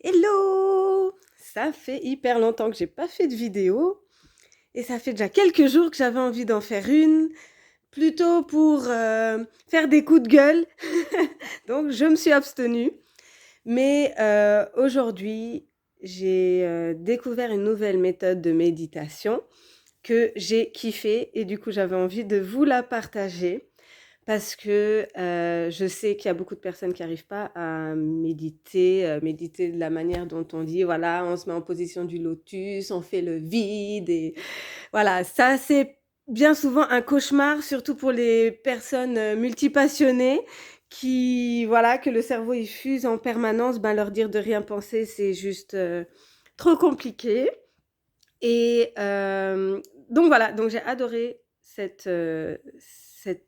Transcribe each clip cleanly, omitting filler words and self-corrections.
Hello! Ça fait hyper longtemps que j'ai pas fait de vidéo et ça fait déjà quelques jours que j'avais envie d'en faire une, plutôt pour faire des coups de gueule. Donc je me suis abstenue. Mais aujourd'hui, j'ai découvert une nouvelle méthode de méditation que j'ai kiffée et du coup j'avais envie de vous la partager. Parce que je sais qu'il y a beaucoup de personnes qui n'arrivent pas à méditer, méditer de la manière dont on dit, voilà, on se met en position du lotus, on fait le vide et voilà, ça c'est bien souvent un cauchemar, surtout pour les personnes multipassionnées qui, voilà, que le cerveau il fuse en permanence, ben leur dire de rien penser, c'est juste trop compliqué. Et donc voilà, donc j'ai adoré cette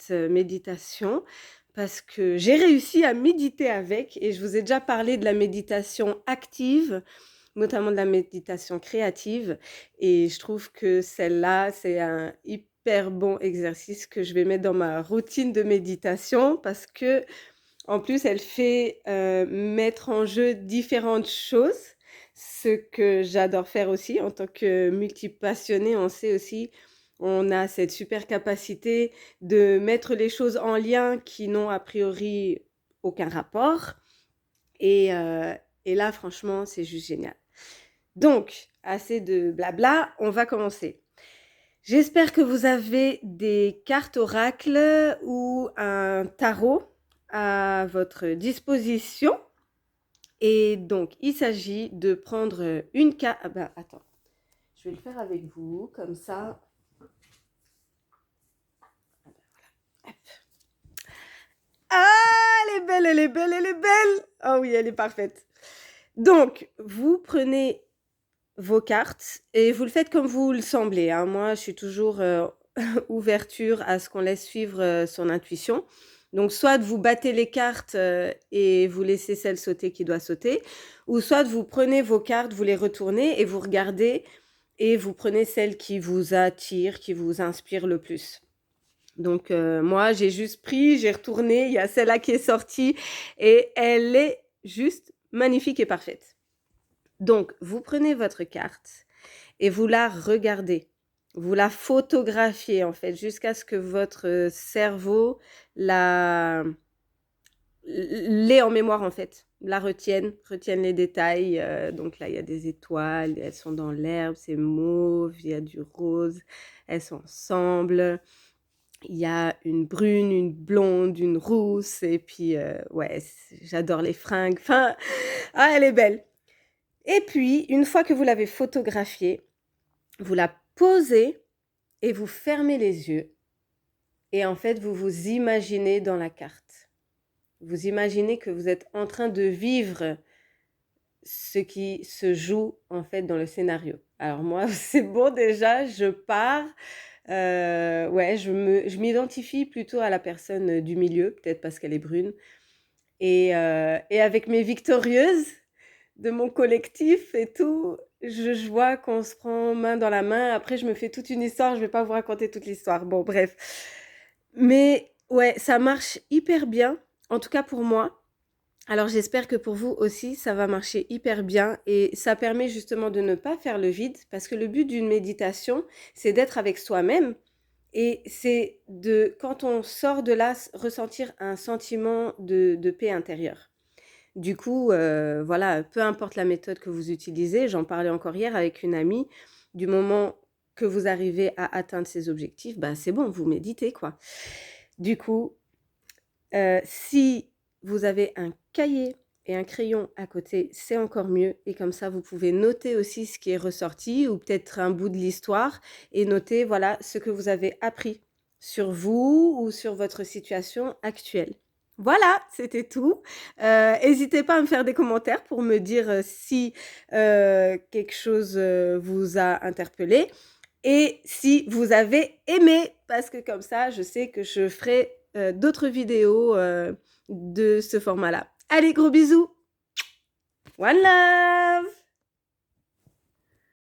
méditation parce que j'ai réussi à méditer avec et je vous ai déjà parlé de la méditation active, notamment de la méditation créative et je trouve que celle-là, c'est un hyper bon exercice que je vais mettre dans ma routine de méditation parce que en plus, elle fait mettre en jeu différentes choses, ce que j'adore faire aussi en tant que multipassionnée. On sait aussi, on a cette super capacité de mettre les choses en lien qui n'ont a priori aucun rapport. Et, euh, et là, franchement, c'est juste génial. Donc, assez de blabla, on va commencer. J'espère que vous avez des cartes oracle ou un tarot à votre disposition. Et donc, il s'agit de prendre une carte. Ah ben, attends, je vais le faire avec vous, comme ça. Hop. Ah, elle est belle, elle est belle, elle est belle. Oh oui, elle est parfaite. Donc, vous prenez vos cartes et vous le faites comme vous le semblez, hein. Moi, je suis toujours ouverture à ce qu'on laisse suivre son intuition. Donc, soit vous battez les cartes et vous laissez celle sauter qui doit sauter, ou soit vous prenez vos cartes, vous les retournez et vous regardez et vous prenez celle qui vous attire, qui vous inspire le plus. Donc, moi, j'ai juste pris, j'ai retourné, il y a celle-là qui est sortie et elle est juste magnifique et parfaite. Donc, vous prenez votre carte et vous la regardez. Vous la photographiez en fait jusqu'à ce que votre cerveau l'ait en mémoire en fait, la retienne les détails. Donc là, il y a des étoiles, elles sont dans l'herbe, c'est mauve, il y a du rose, elles sont ensemble. Il y a une brune, une blonde, une rousse, et puis ouais, j'adore les fringues. Enfin, ah, elle est belle. Et puis, une fois que vous l'avez photographiée, vous la posez et vous fermez les yeux. Et en fait, vous vous imaginez dans la carte. Vous imaginez que vous êtes en train de vivre ce qui se joue en fait dans le scénario. Alors moi, c'est bon déjà, je pars. Ouais, je m'identifie plutôt à la personne du milieu, peut-être parce qu'elle est brune. Et avec mes victorieuses de mon collectif et tout, je vois qu'on se prend main dans la main. Après, je me fais toute une histoire. Je vais pas vous raconter toute l'histoire. Bon, bref. Mais ouais, ça marche hyper bien, en tout cas pour moi. Alors j'espère que pour vous aussi, ça va marcher hyper bien et ça permet justement de ne pas faire le vide parce que le but d'une méditation, c'est d'être avec soi-même et c'est de, quand on sort de là, ressentir un sentiment de paix intérieure. Du coup, voilà, peu importe la méthode que vous utilisez, j'en parlais encore hier avec une amie, du moment que vous arrivez à atteindre ces objectifs, bah, c'est bon, vous méditez, quoi. Du coup, si vous avez un cahier et un crayon à côté, c'est encore mieux et comme ça, vous pouvez noter aussi ce qui est ressorti ou peut-être un bout de l'histoire et noter, voilà, ce que vous avez appris sur vous ou sur votre situation actuelle. Voilà, c'était tout. N'hésitez pas à me faire des commentaires pour me dire si quelque chose vous a interpellé et si vous avez aimé, parce que comme ça, je sais que je ferai d'autres vidéos de ce format-là. Allez, gros bisous. One love.